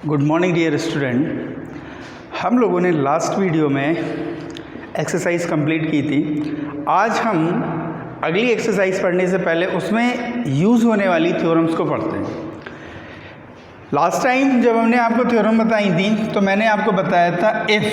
Good morning dear student. हम लोगों ने लास्ट वीडियो में एक्सरसाइज कंप्लीट की थी। आज हम अगली एक्सरसाइज पढ़ने से पहले उसमें यूज़ होने वाली थ्योरम्स को पढ़ते हैं। लास्ट टाइम जब हमने आपको थ्योरम बताई थी तो मैंने आपको बताया था if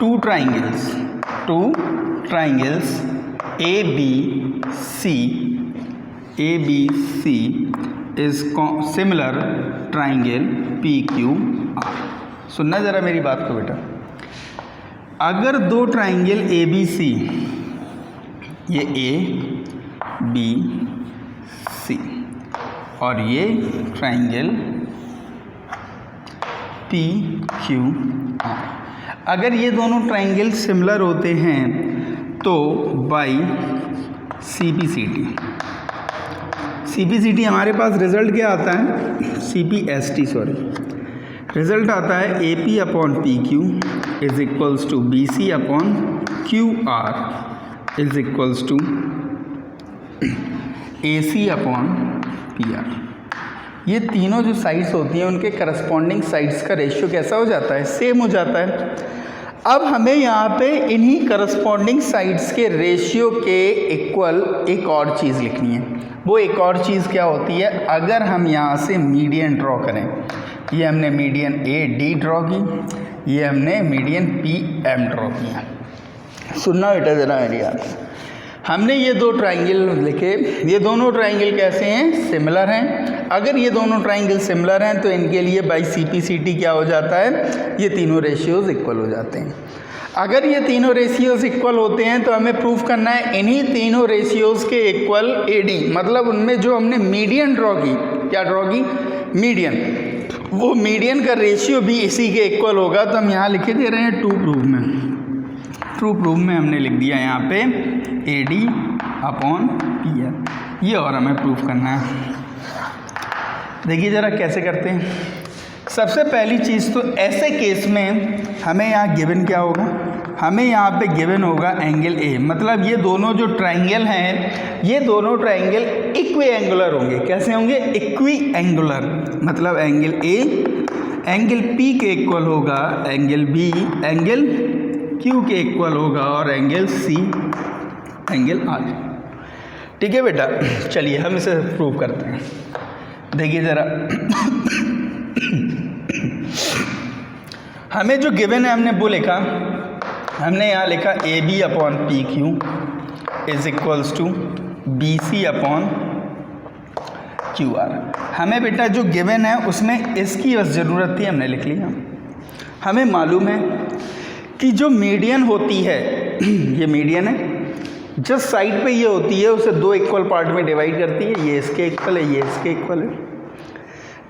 two triangles A B C is similar triangle P Q R. सुनना ज़रा मेरी बात को बेटा। अगर दो ट्राइंगल ए बी सी, ये ए बी सी और ये ट्राइंगल पी क्यू आर, अगर ये दोनों ट्राइंगल सिमिलर होते हैं तो बाई CPCT हमारे पास रिजल्ट क्या आता है? CPST रिजल्ट आता है AP upon PQ is equals to BC upon QR is equals to AC upon PR। ये तीनों जो साइड्स होती हैं उनके करस्पॉन्डिंग साइड्स का रेशियो कैसा हो जाता है? सेम हो जाता है। अब हमें यहाँ पे इन्हीं करस्पॉन्डिंग साइड्स के रेशियो के इक्वल एक और चीज़ लिखनी है। वो एक और चीज़ क्या होती है? अगर हम यहाँ से मीडियन ड्रॉ करें, ये हमने मीडियन AD ड्रॉ की, ये हमने मीडियन PM ड्रॉ किया। सुनना बेटा ज़रा मेरी बात। हमने ये दो ट्राइंगल लिखे, ये दोनों ट्राइंगल कैसे हैं? सिमिलर हैं। अगर ये दोनों ट्राइंगल सिमिलर हैं तो इनके लिए बाई CPCT क्या हो जाता है? ये तीनों रेशियोज़ इक्वल हो जाते हैं। अगर ये तीनों रेशियोज़ इक्वल होते हैं तो हमें प्रूफ करना है इन्हीं तीनों रेशियोज़ के इक्वल AD, मतलब उनमें जो हमने मीडियन ड्रॉ की, क्या ड्रॉ की? मीडियन। वो मीडियन का रेशियो भी इसी के इक्वल होगा। तो हम यहाँ लिखे दे रहे हैं ट्रू प्रूफ में हमने लिख दिया यहाँ पे AD अपॉन PR। ये और हमें प्रूफ करना है। देखिए ज़रा कैसे करते हैं। सबसे पहली चीज़ तो ऐसे केस में हमें यहाँ गिवन क्या होगा? हमें यहाँ पे गिवन होगा एंगल A, मतलब ये दोनों जो ट्राइंगल हैं ये दोनों ट्राइंगल इक्वी एंगुलर होंगे। कैसे होंगे? इक्वी एंगुलर, मतलब एंगल A एंगल P के इक्वल होगा, एंगल B एंगल Q के इक्वल होगा और एंगल C एंगल R। ठीक है बेटा, चलिए हम इसे प्रूव करते हैं। देखिए ज़रा हमें जो गिवन है हमने वो लिखा, हमने यहाँ लिखा AB upon PQ is equals to BC upon QR। हमें बेटा जो गिवन है उसमें इसकी बस ज़रूरत थी, हमने लिख लिया। हमें मालूम है कि जो मीडियन होती है ये मीडियन है, जिस साइड पे ये होती है उसे दो इक्वल पार्ट में डिवाइड करती है। ये इसके इक्वल है, ये इसके इक्वल है।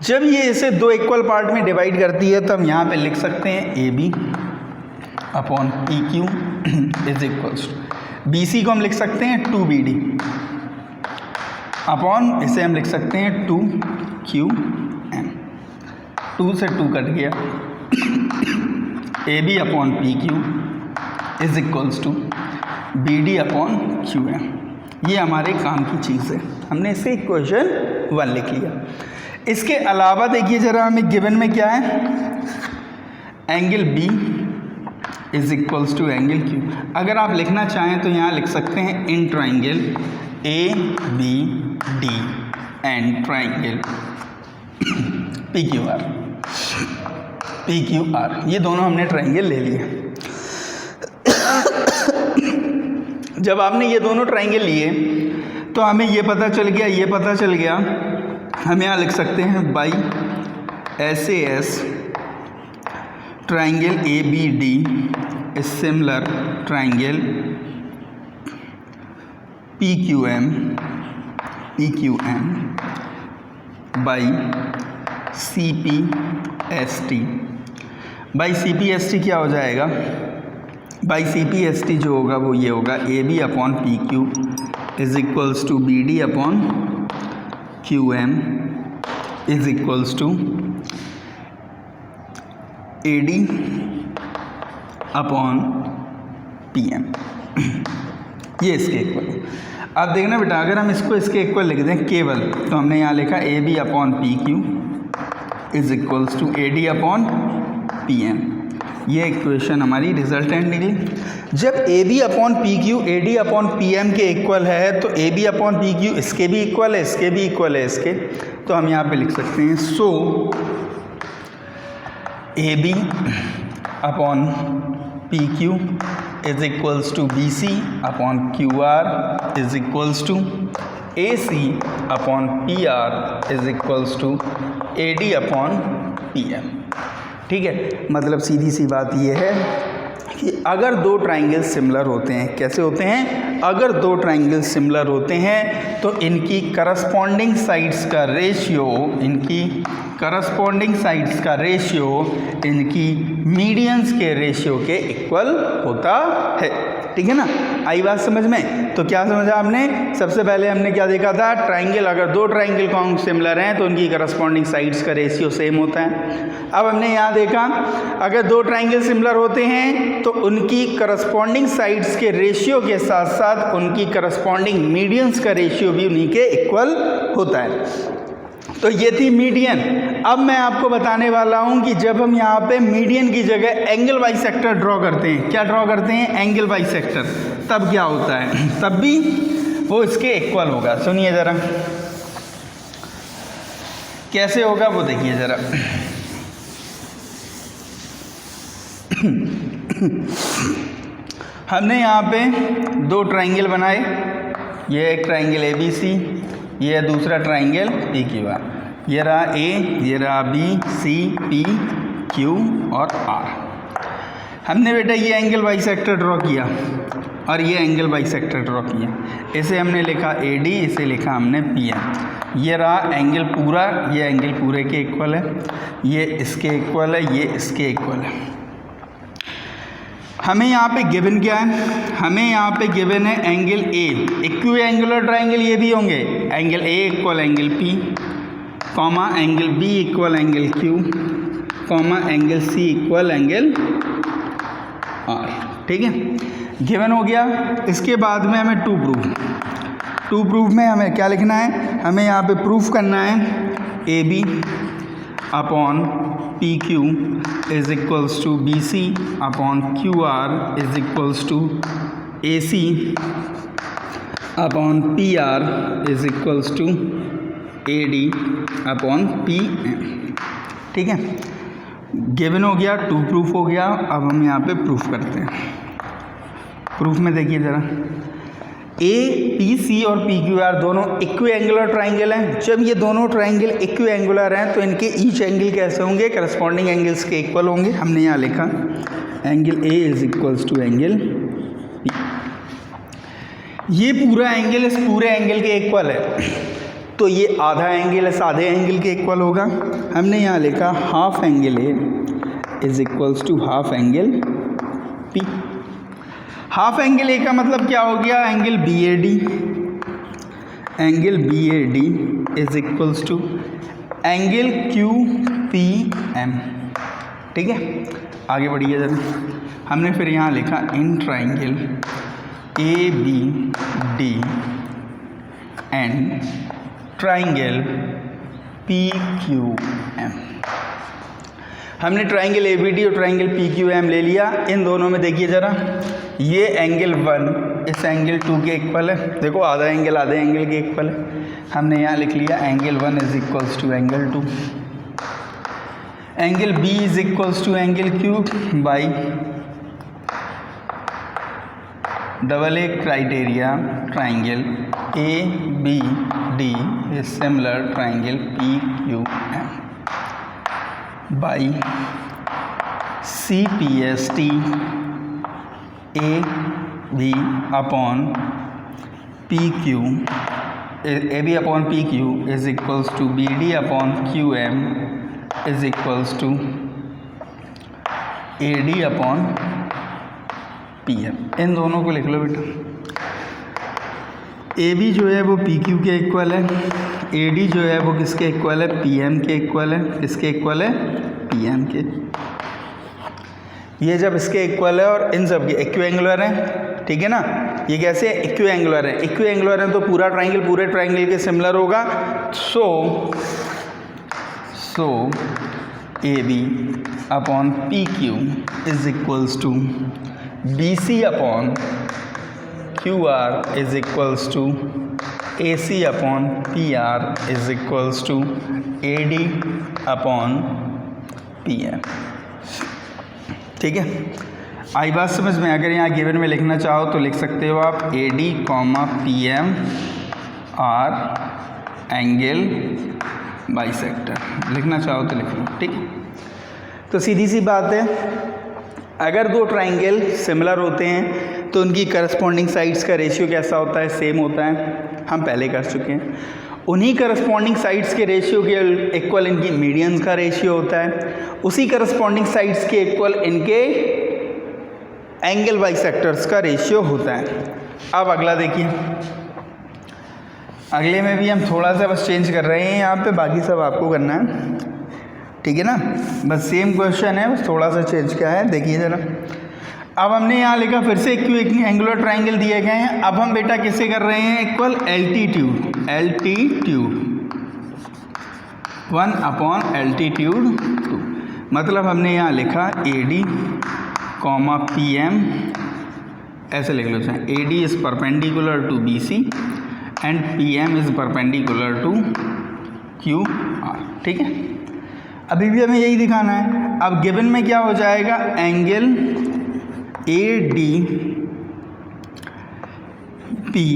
जब ये इसे दो इक्वल पार्ट में डिवाइड करती है तो हम यहाँ पे लिख सकते हैं AB upon PQ is equals to BC को हम लिख सकते हैं 2BD अपॉन इसे हम लिख सकते हैं 2QM। 2 से 2 कट गया। AB upon PQ is equals to BD upon QM। ये हमारे काम की चीज़ है, हमने इसे इक्वेशन 1 लिख लिया। इसके अलावा देखिए ज़रा हमें गिवन में क्या है? Angle B is equals to angle Q। अगर आप लिखना चाहें तो यहाँ लिख सकते हैं in triangle ABD and triangle PQR। ये दोनों हमने ट्राइंगल ले लिए। जब आपने ये दोनों ट्राइंगल लिए तो हमें ये पता चल गया, ये पता चल गया, हम यहाँ लिख सकते हैं by SAS triangle ABD is similar triangle PQM by CPST क्या हो जाएगा? बाई CPST जो होगा वो ये होगा AB upon PQ is equals to BD upon QM is equals to AD upon PM। ये इसके इक्वल है। अब देखना बेटा, अगर हम इसको इसके इक्वल लिख दें केवल, तो हमने यहाँ लिखा AB upon PQ is equals to AD upon PM। ये इक्वेशन हमारी रिजल्टेंट निकली। जब AB upon PQ AD upon PM के इक्वल है तो AB अपॉन PQ इसके भी इक्वल है, इसके भी इक्वल है इसके, तो हम यहाँ पे लिख सकते हैं so AB upon PQ is equals to BC upon QR is equals to AC upon PR is equals to AD upon PM। ठीक है, मतलब सीधी सी बात ये है कि अगर दो ट्राइंगल सिमिलर होते हैं, कैसे होते हैं, अगर दो ट्राइंगल सिमिलर होते हैं तो इनकी करस्पॉन्डिंग साइड्स का रेशियो, इनकी करस्पॉन्डिंग साइड्स का रेशियो इनकी मीडियंस के रेशियो के इक्वल होता है। ठीक है ना, आई बात समझ में? तो क्या समझा आपने? सबसे पहले हमने क्या देखा था, ट्राइंगल, अगर दो ट्राइंगल कौन सिमिलर हैं तो उनकी करस्पॉन्डिंग साइड्स का रेशियो सेम होता है। अब हमने यहाँ देखा अगर दो ट्राइंगल सिमिलर होते हैं तो उनकी करस्पॉन्डिंग साइड्स के रेशियो के साथ साथ उनकी करस्पॉन्डिंग मीडियंस का रेशियो भी उन्हीं के इक्वल होता है। तो ये थी मीडियन। अब मैं आपको बताने वाला हूँ कि जब हम यहाँ पे मीडियन की जगह एंगल बाइसेक्टर ड्रॉ करते हैं, क्या ड्रॉ करते हैं, एंगल बाइसेक्टर, तब क्या होता है, तब भी वो इसके इक्वल होगा। सुनिए ज़रा कैसे होगा वो देखिए ज़रा। हमने यहाँ पे दो ट्राइंगल बनाए, ये एक ट्राइंगल ABC, ये दूसरा ट्राइंगल PQR, ये रहा A, ये रहा B, C, P, Q और R। हमने बेटा ये एंगल बाइसेक्टर ड्रॉ किया और ये एंगल बाइसेक्टर ड्रॉ किया, इसे हमने लिखा AD, इसे लिखा हमने PM। ये रहा एंगल पूरा, ये एंगल पूरे के इक्वल है, ये इसके इक्वल है, ये इसके इक्वल है। हमें यहाँ पे गिवन क्या है, हमें यहाँ पे गिवन है angle A, equi angular triangle ये भी होंगे, angle A equal angle P, comma angle B equal angle Q, comma angle C equal angle R। ठीक है, गिवन हो गया। इसके बाद में हमें टू प्रूफ में हमें क्या लिखना है, हमें यहाँ पे प्रूफ करना है AB upon PQ is equals to BC upon QR is equals to AC upon PR is equals to AD upon PM। ठीक है, गिवन हो गया, टू प्रूफ हो गया। अब हम यहाँ पे प्रूफ करते हैं। प्रूफ में देखिए ज़रा, APC और PQR दोनों इक्वी एंगुलर ट्राइंगल हैं। जब ये दोनों ट्राइंगल इक्वी एंगुलर हैं तो इनके ईच एंगल कैसे होंगे, करस्पॉन्डिंग एंगल्स के इक्वल होंगे। हमने यहाँ लिखा angle A is equals to angle P। ये पूरा एंगल इस पूरे एंगल के इक्वल है, तो ये आधा एंगल इस आधे एंगल के इक्वल होगा। हमने यहाँ लिखा half angle A is equals to half angle P। Half angle A का मतलब क्या हो गया, angle BAD, angle BAD is equals to angle QPM। ठीक है, आगे बढ़िए जरा। हमने फिर यहाँ लिखा in triangle ABD and triangle PQM। हमने ट्राइंगल ABD और ट्राइंगल PQM ले लिया। इन दोनों में देखिए ज़रा, ये एंगल 1 इस एंगल 2 के इक्वल है, देखो आधा एंगल आधे एंगल के इक्वल है। हमने यहाँ लिख लिया angle 1 is equals to angle 2, angle B is equals to angle Q by double A criteria triangle ABD is similar triangle PQM by CPST AB upon PQ, AB upon PQ is equals to BD upon QM is equals to AD upon PM। इन दोनों को लिख लो बेटा। AB जो है वो PQ के equal है, AD जो है वो किसके इक्वल है, PM के इक्वल है। किसके इक्वल है, PM के। ये जब इसके इक्वल है और इन सब के इक्वी एंगुलर हैं, ठीक है ना, ये कैसे इक्वी एंगुलर है, इक्वी एंगुलर है तो पूरा ट्राइंगल पूरे ट्राइंगल के सिमिलर होगा। So so A B upon P Q is equals to B C upon Q R is equals to A C upon P R is equals to A D upon P M. ठीक है, आई बात समझ में? अगर यहाँ given में लिखना चाहो तो लिख सकते हो आप A D comma P M are angle bisector, लिखना चाहो तो लिख लो। ठीक है, तो सीधी सी बात है, अगर दो ट्राइंगल सिमिलर होते हैं तो उनकी करस्पॉन्डिंग साइड्स का रेशियो कैसा होता है? सेम होता है, हम पहले कर चुके हैं। उन्हीं करस्पॉन्डिंग साइड्स के रेशियो के इक्वल इनकी मीडियंस का रेशियो होता है, उसी करस्पॉन्डिंग साइड्स के इक्वल इनके एंगल बाइसेक्टर्स का रेशियो होता है। अब अगला देखिए, अगले में भी हम थोड़ा सा बस चेंज कर रहे हैं यहाँ पे, बाकी सब आपको करना है। ठीक है ना, बस सेम क्वेश्चन है, बस थोड़ा सा चेंज क्या है देखिए ज़रा। अब हमने यहाँ लिखा फिर से क्यों एंगुलर ट्राइंगल दिए गए हैं। अब हम बेटा किससे कर रहे हैं? Equal altitude, altitude 1 upon altitude 2। मतलब हमने यहाँ लिखा A D comma P M, ऐसे लिख लो चाहे, A D is perpendicular to B C and P M is perpendicular to Q R. ठीक है, अभी भी हमें यही दिखाना है। अब गिवन में क्या हो जाएगा? Angle A D P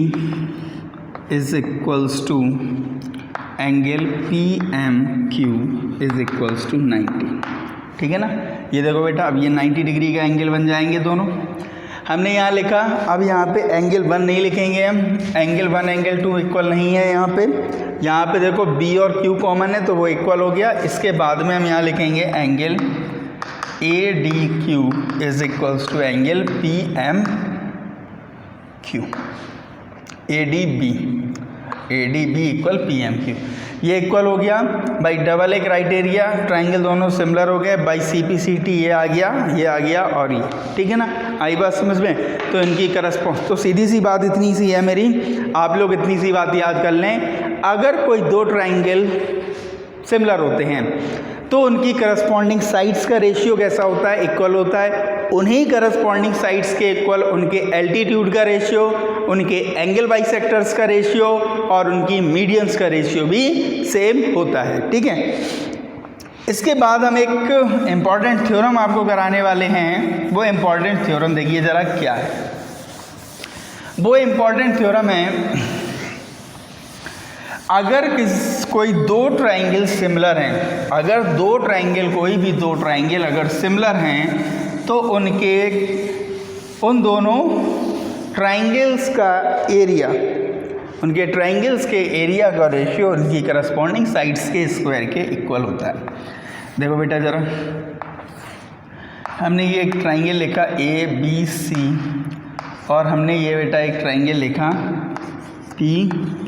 is equals to angle P M Q is equals to 90। ठीक है ना, ये देखो बेटा, अब ये 90 डिग्री का एंगल बन जाएंगे दोनों। हमने यहाँ लिखा, अब यहाँ पे एंगल 1 नहीं लिखेंगे हम, एंगल 1 एंगल 2 इक्वल नहीं है यहाँ पे देखो B और Q कॉमन है तो वो इक्वल हो गया। इसके बाद में हम यहाँ लिखेंगे angle A D Q is equals to angle P M Q, A D B equal P M Q, ये इक्वल हो गया। By double A criteria triangle दोनों सिमिलर हो गए, by C P C T ये आ गया और ये। ठीक है ना, आई बात समझ में? तो इनकी करस्पॉन्ड, तो सीधी सी बात इतनी सी है मेरी, आप लोग इतनी सी बात याद कर लें, अगर कोई दो ट्राइंगल सिमिलर होते हैं तो उनकी करस्पॉन्डिंग साइड्स का रेशियो कैसा होता है? इक्वल होता है। उन्हीं करस्पॉन्डिंग साइड्स के इक्वल उनके एल्टीट्यूड का रेशियो, उनके एंगल बाइसेक्टर्स का रेशियो और उनकी मीडियंस का रेशियो भी सेम होता है। ठीक है, इसके बाद हम एक इम्पॉर्टेंट थ्योरम आपको कराने वाले हैं। वो इम्पॉर्टेंट थ्योरम देखिए ज़रा क्या है। वो इम्पॉर्टेंट थ्योरम है, अगर कोई दो ट्राइंगल सिमिलर हैं, अगर दो ट्राइंगल कोई भी दो ट्राइंगल अगर सिमिलर हैं तो उन दोनों ट्राइंगल्स का एरिया, उनके ट्राइंगल्स के एरिया का रेशियो उनकी करस्पॉन्डिंग साइड्स के स्क्वायर के इक्वल होता है। देखो बेटा ज़रा, हमने ये एक ट्राइंगल लिखा ए बी सी और हमने ये बेटा एक ट्राइंगल लिखा पी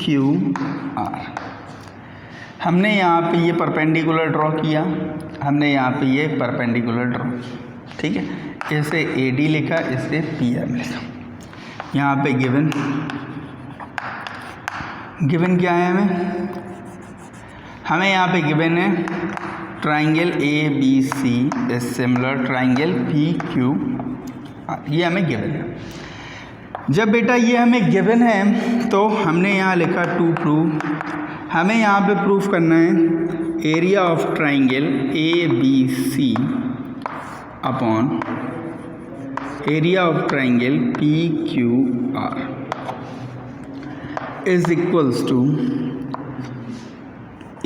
क्यू आर। हमने यहाँ पे ये परपेंडिकुलर ड्रॉ किया, हमने यहाँ पे ये परपेंडिकुलर ड्रॉ किया। ठीक है, इसे ए डी लिखा, इसे पी एम लिखा। यहाँ पे गिवन क्या है? हमें यहाँ पे गिवन है triangle A B C is similar triangle P Q R, ये हमें गिवन है। जब बेटा ये हमें गिवन है तो हमने यहाँ लिखा टू प्रूव, हमें यहाँ पे प्रूफ करना है area of triangle A B C upon area of triangle P Q R is equals to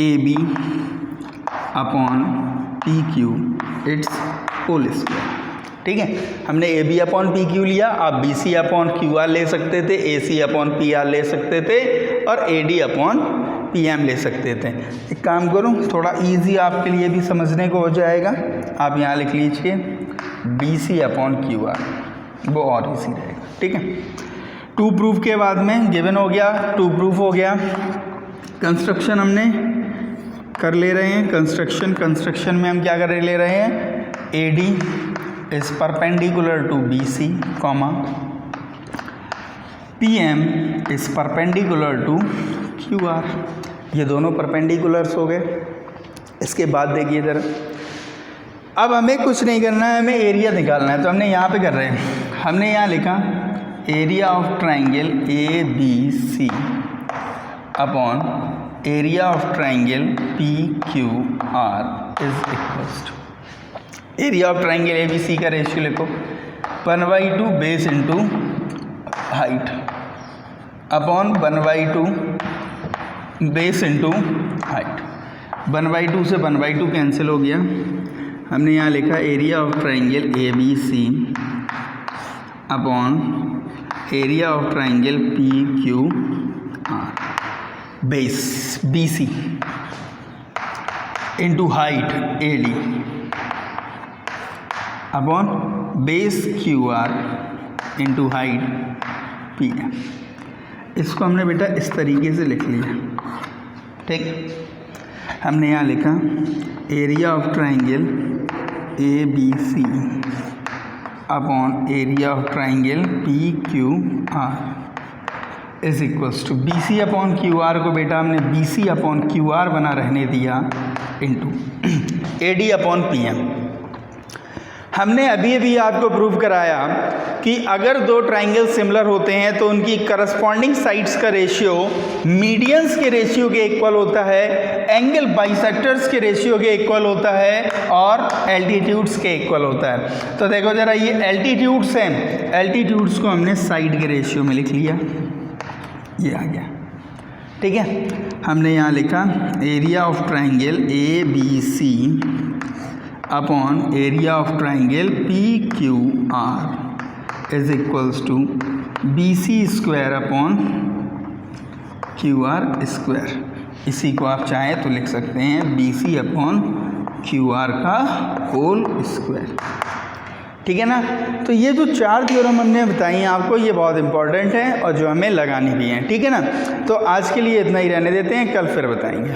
A B upon P Q its whole square. ठीक है, हमने A B upon P Q लिया, आप B C upon Q R ले सकते थे, A C upon P R ले सकते थे और A D upon P M ले सकते थे। एक काम करूं, थोड़ा इजी आपके लिए भी समझने को हो जाएगा, आप यहाँ लिख लीजिए B C upon Q R, वो और इजी रहेगा। ठीक है, टू प्रूफ के बाद में गिवन हो गया, टू प्रूफ हो गया। कंस्ट्रक्शन हमने कर ले रहे हैं, कंस्ट्रक्शन में हम क्या कर ले रहे हैं? A D is perpendicular to BC, PM is perpendicular to QR। ये दोनों परपेंडिकुलर्स हो गए। इसके बाद देखिए ज़रा, अब हमें कुछ नहीं करना है, हमें एरिया निकालना है। तो हमने यहाँ पे कर रहे हैं, हमने यहाँ लिखा area of triangle A B C upon area of triangle P Q R is equals to, area of triangle A B C का रेशियो लिखो 1/2 base into height upon 1/2 base into height. 1/2 से 1/2 कैंसिल हो गया। हमने यहाँ लिखा area of triangle A B C upon area of triangle P Q R base B C into height A D upon base Q R into height P M. इसको हमने बेटा इस तरीके से लिख लिया, ठीक। हमने यहाँ लिखा area of triangle A B C upon area of triangle P Q R is equals to B C upon Q R को बेटा हमने B C upon Q R बना रहने दिया into A D upon P M. हमने अभी अभी आपको प्रूव कराया कि अगर दो ट्राइंगल सिमिलर होते हैं तो उनकी करस्पॉन्डिंग साइड्स का रेशियो मीडियंस के रेशियो के इक्वल होता है, एंगल बाइसेक्टर्स के रेशियो के इक्वल होता है और एल्टीट्यूड्स के इक्वल होता है। तो देखो ज़रा, ये एल्टीट्यूड्स हैं, एल्टीट्यूड्स को हमने साइड के रेशियो में लिख लिया, ये आ गया, ठीक है। हमने यहाँ लिखा area of triangle A B C upon area of triangle P Q R is equals to B C square upon Q R square. इसी को आप चाहें तो लिख सकते हैं B C upon Q R का होल स्क्वायर, ठीक है ना। तो ये जो 4 थ्योरम हमने बताई हैं आपको, ये बहुत इंपॉर्टेंट है और जो हमें लगानी भी हैं, ठीक है ना। तो आज के लिए इतना ही रहने देते हैं, कल फिर बताएंगे।